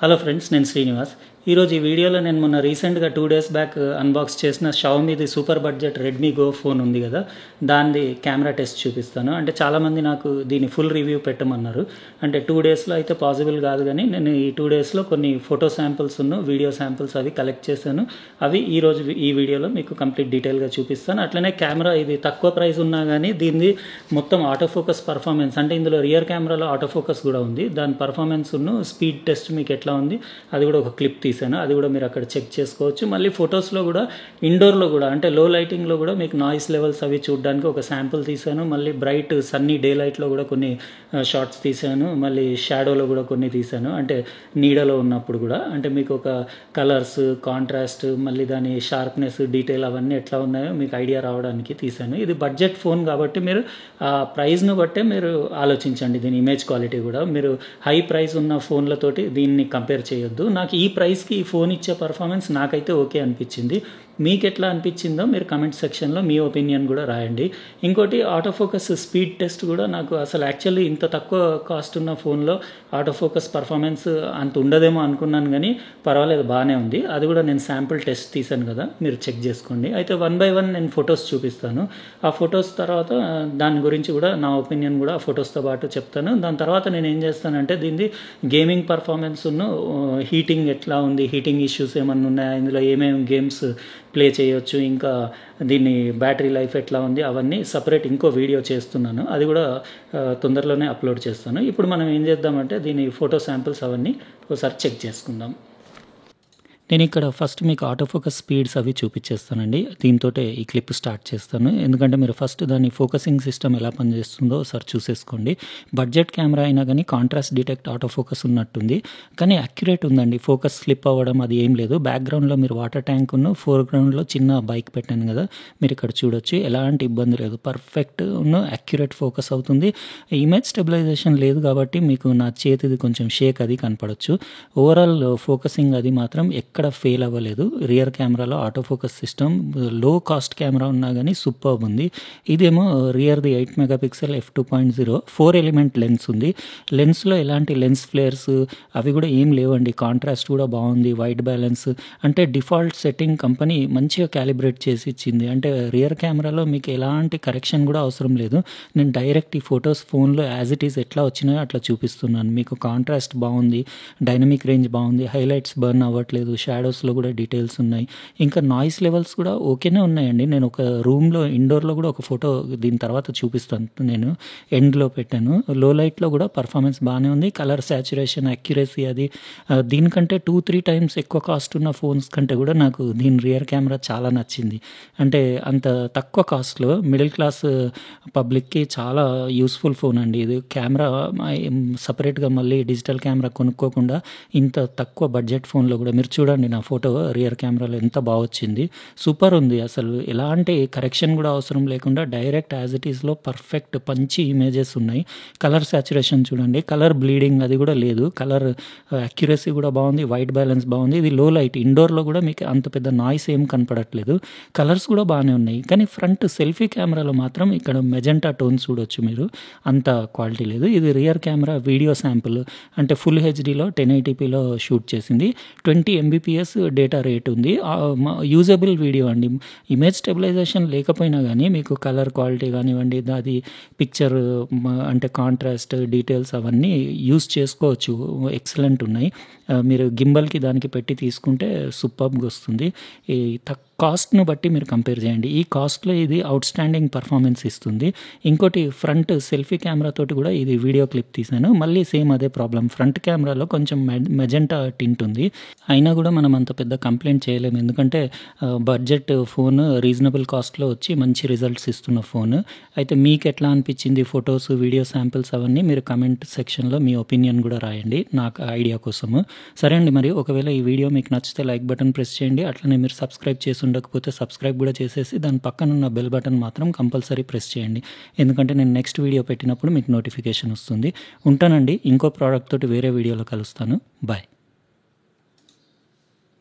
Hello friends, నేను శ్రీనివాస్. ఈరోజు ఈ వీడియోలో నేను మొన్న రీసెంట్గా 2 డేస్ బ్యాక్ అన్బాక్స్ చేసిన షావమీది super budget Redmi Go phone ఉంది కదా, దానిది కెమెరా టెస్ట్ చూపిస్తాను. అంటే చాలామంది నాకు దీని ఫుల్ రివ్యూ పెట్టమన్నారు. అంటే 2 డేస్లో అయితే పాసిబుల్ కాదు, కానీ నేను ఈ 2 డేస్లో కొన్ని ఫోటో శాంపిల్స్ వీడియో శాంపిల్స్ అవి కలెక్ట్ చేశాను. అవి ఈరోజు ఈ వీడియోలో మీకు కంప్లీట్ డీటెయిల్గా చూపిస్తాను. అట్లనే కెమెరా ఇది తక్కువ ప్రైస్ ఉన్నా కానీ దీనిది మొత్తం ఆటో ఫోకస్ పర్ఫార్మెన్స్, అంటే ఇందులో రియర్ కెమెరాలో ఆటో ఫోకస్ కూడా ఉంది. దాని పర్ఫార్మెన్స్ స్పీడ్ టెస్ట్ మీకు ఎట్లా ఉంది అది కూడా ఒక క్లిప్ తీసాను. అది కూడా మీరు అక్కడ చెక్ చేసుకోవచ్చు. మళ్ళీ ఫొటోస్లో కూడా ఇండోర్లో కూడా అంటే లో లైటింగ్లో కూడా మీకు నాయిస్ లెవెల్స్ అవి చూడడానికి ఒక శాంపుల్ తీసాను. మళ్ళీ బ్రైట్ సన్నీ డే లైట్లో కూడా కొన్ని షార్ట్స్ తీసాను. మళ్ళీ షాడోలో కూడా కొన్ని తీసాను, అంటే నీడలో ఉన్నప్పుడు కూడా. అంటే మీకు ఒక కలర్స్, కాంట్రాస్ట్, మళ్ళీ దాని షార్ప్నెస్, డీటెయిల్ అవన్నీ ఎట్లా ఉన్నాయో మీకు ఐడియా రావడానికి తీసాను. ఇది బడ్జెట్ ఫోన్ కాబట్టి మీరు ఆ ప్రైస్ను బట్టే మీరు ఆలోచించండి. దీని ఇమేజ్ క్వాలిటీ కూడా మీరు హై ప్రైస్ ఉన్న ఫోన్లతోటి దీన్ని కంపేర్ చేయొద్దు. నాకు ఈ ప్రైస్కి ఈ ఫోన్ ఇచ్చే పర్ఫార్మెన్స్ నాకైతే ఓకే అనిపించింది. మీకు ఎట్లా అనిపించిందో మీరు కమెంట్ సెక్షన్లో మీ ఒపీనియన్ కూడా రాయండి. ఇంకోటి, ఆటో ఫోకస్ స్పీడ్ టెస్ట్ కూడా నాకు అసలు యాక్చువల్లీ ఇంత తక్కువ కాస్ట్ ఉన్న ఫోన్లో ఆటో ఫోకస్ పర్ఫార్మెన్స్ అంత ఉండదేమో అనుకున్నాను, కానీ పర్వాలేదు, బాగానే ఉంది. అది కూడా నేను శాంపుల్ టెస్ట్ తీసాను కదా, మీరు చెక్ చేసుకోండి. అయితే 1 by 1 నేను ఫొటోస్ చూపిస్తాను. ఆ ఫొటోస్ తర్వాత దాని గురించి కూడా నా ఒపీనియన్ కూడా ఆ ఫొటోస్తో పాటు చెప్తాను. దాని తర్వాత నేను ఏం చేస్తానంటే దీన్ని గేమింగ్ పర్ఫార్మెన్స్ హీటింగ్ ఎట్లా ఉంది, హీటింగ్ ఇష్యూస్ ఏమన్నా ఉన్నాయా, ఇందులో ఏమేమి గేమ్స్ ప్లే చేయొచ్చు, ఇంకా దీన్ని బ్యాటరీ లైఫ్ ఎట్లా ఉంది, అవన్నీ సపరేట్ ఇంకో వీడియో చేస్తున్నాను. అది కూడా తొందరలోనే అప్లోడ్ చేస్తాను. ఇప్పుడు మనం ఏం చేద్దామంటే దీని ఫోటో శాంపిల్స్ అవన్నీ ఒకసారి చెక్ చేసుకుందాం. నేను ఇక్కడ ఫస్ట్ మీకు ఆటో ఫోకస్ స్పీడ్స్ అవి చూపించేస్తానండి. దీంతో ఈ క్లిప్ స్టార్ట్ చేస్తాను, ఎందుకంటే మీరు ఫస్ట్ దాని ఫోకసింగ్ సిస్టమ్ ఎలా పనిచేస్తుందో ఒకసారి చూసేసుకోండి. బడ్జెట్ కెమెరా అయినా కానీ కాంట్రాస్ట్ డిటెక్ట్ ఆటో ఫోకస్ ఉన్నట్టుంది, కానీ అక్యురేట్ ఉందండి. ఫోకస్ స్లిప్ అవ్వడం అది ఏం లేదు. బ్యాక్గ్రౌండ్లో మీరు వాటర్ ట్యాంక్ ఫోర్గ్రౌండ్లో చిన్న బైక్ పెట్టాను కదా, మీరు ఇక్కడ చూడొచ్చు, ఎలాంటి ఇబ్బంది లేదు. పర్ఫెక్ట్ అక్యురేట్ ఫోకస్ అవుతుంది. ఇమేజ్ స్టెబిలైజేషన్ లేదు కాబట్టి మీకు నా చేతిది కొంచెం షేక్ అది కనపడవచ్చు. ఓవరాల్ ఫోకసింగ్ అది మాత్రం ఎక్కడ ఫెయిల్ అవ్వలేదు. రియర్ కెమెరాలో ఆటో ఫోకస్ సిస్టమ్ లో కాస్ట్ కెమెరా ఉన్నా కానీ సూపర్బ్ ఉంది. ఇదేమో రియర్ది 8 మెగాపిక్సెల్ f2.0 4 ఎలిమెంట్ లెన్స్ ఉంది. లెన్స్లో ఎలాంటి లెన్స్ ఫ్లేర్స్ అవి కూడా ఏం లేవండి. కాంట్రాస్ట్ కూడా బాగుంది, వైట్ బ్యాలెన్స్, అంటే డిఫాల్ట్ సెట్టింగ్ కంపెనీ మంచిగా క్యాలిబ్రేట్ చేసి ఇచ్చింది. అంటే రియర్ కెమెరాలో మీకు ఎలాంటి కరెక్షన్ కూడా అవసరం లేదు. నేను డైరెక్ట్ ఈ ఫొటోస్ ఫోన్లో యాజ్ ఇట్ ఈస్ ఎట్లా వచ్చినాయో అట్లా చూపిస్తున్నాను. మీకు కాంట్రాస్ట్ బాగుంది, డైనమిక్ రేంజ్ బాగుంది, హైలైట్స్ బర్న్ అవ్వట్లేదు, షాడోస్లో కూడా డీటెయిల్స్ ఉన్నాయి, ఇంకా నాయిస్ లెవెల్స్ కూడా ఓకేనే ఉన్నాయండి. నేను ఒక రూమ్లో ఇండోర్లో కూడా ఒక ఫోటో దీని తర్వాత చూపిస్తాను, నేను ఎండ్లో పెట్టాను. లో లైట్లో కూడా పర్ఫార్మెన్స్ బాగానే ఉంది. కలర్ శాచురేషన్, అక్యురసీ అది దీనికంటే 2-3 టైమ్స్ ఎక్కువ కాస్ట్ ఉన్న ఫోన్స్ కంటే కూడా నాకు దీని రియర్ కెమెరా చాలా నచ్చింది. అంటే అంత తక్కువ కాస్ట్లో మిడిల్ క్లాస్ పబ్లిక్కి చాలా యూస్ఫుల్ ఫోన్ అండి ఇది. కెమెరా సపరేట్గా మళ్ళీ డిజిటల్ కెమెరా కొనుక్కోకుండా ఇంత తక్కువ బడ్జెట్ ఫోన్లో కూడా మీరు చూడండి, నా ఫోటో రియర్ కెమెరాలో ఎంత బాగా వచ్చింది. సూపర్ ఉంది. అసలు ఎలాంటి కరెక్షన్ కూడా అవసరం లేకుండా డైరెక్ట్ యాజ్ ఇట్ ఈస్లో పర్ఫెక్ట్ పంచి ఇమేజెస్ ఉన్నాయి. కలర్ శాచురేషన్ చూడండి, కలర్ బ్లీడింగ్ అది కూడా లేదు. కలర్ అక్యురసీ కూడా బాగుంది, వైట్ బ్యాలెన్స్ బాగుంది. ఇది లో లైట్, ఇండోర్లో కూడా మీకు అంత పెద్ద నాయిస్ ఏం కనపడట్లేదు. కలర్స్ కూడా బాగానే ఉన్నాయి, కానీ ఫ్రంట్ సెల్ఫీ కెమెరాలో మాత్రం ఇక్కడ మెజెంటా టోన్ చూడొచ్చు మీరు, అంత క్వాలిటీ లేదు. ఇది రియర్ కెమెరా వీడియో శాంపుల్, అంటే ఫుల్ హెచ్డీలో 1080pలో షూట్ చేసింది. 20 mbps డేటా రేట్ ఉంది. యూజబుల్ వీడియో అండి. ఇమేజ్ స్టెబిలైజేషన్ లేకపోయినా కానీ మీకు కలర్ క్వాలిటీ కానివ్వండి, అది పిక్చర్ అంటే కాంట్రాస్ట్, డీటెయిల్స్ అవన్నీ యూజ్ చేసుకోవచ్చు, ఎక్సలెంట్ ఉన్నాయి. మీరు గింబల్కి దానికి పెట్టి తీసుకుంటే సూపర్బ్గా వస్తుంది. ఈ కాస్ట్ను బట్టి మీరు కంపేర్ చేయండి. ఈ కాస్ట్లో ఇది అవుట్ స్టాండింగ్ పర్ఫార్మెన్స్ ఇస్తుంది. ఇంకోటి, ఫ్రంట్ సెల్ఫీ కెమెరాతోటి కూడా ఇది వీడియో క్లిప్ తీశాను. మళ్ళీ సేమ్ అదే ప్రాబ్లం, ఫ్రంట్ కెమెరాలో కొంచెం మెజెంటా టింట్ ఉంది. అయినా కూడా మనం అంత పెద్ద కంప్లైంట్ చేయలేము, ఎందుకంటే బడ్జెట్ ఫోన్ రీజనబుల్ కాస్ట్లో వచ్చి మంచి రిజల్ట్స్ ఇస్తున్న ఫోన్. అయితే మీకు ఎట్లా అనిపించింది ఫొటోస్, వీడియో శాంపిల్స్ అవన్నీ మీరు కమెంట్ సెక్షన్లో మీ ఒపీనియన్ కూడా రాయండి, నాకు ఐడియా కోసము. సరే అండి, మరి ఒకవేళ ఈ వీడియో మీకు నచ్చితే లైక్ బటన్ ప్రెస్ చేయండి. అట్లనే మీరు సబ్స్క్రైబ్ చేసి ఉండకపోతే సబ్స్క్రైబ్ కూడా చేసేసి దాని పక్కన ఉన్న బెల్ బటన్ మాత్రం కంపల్సరీ ప్రెస్ చేయండి, ఎందుకంటే నేను నెక్స్ట్ వీడియో పెట్టినప్పుడు మీకు నోటిఫికేషన్ వస్తుంది. ఉంటానండి, ఇంకో ప్రోడక్ట్ తోటి వేరే వీడియోలో కలుస్తాను. బాయ్.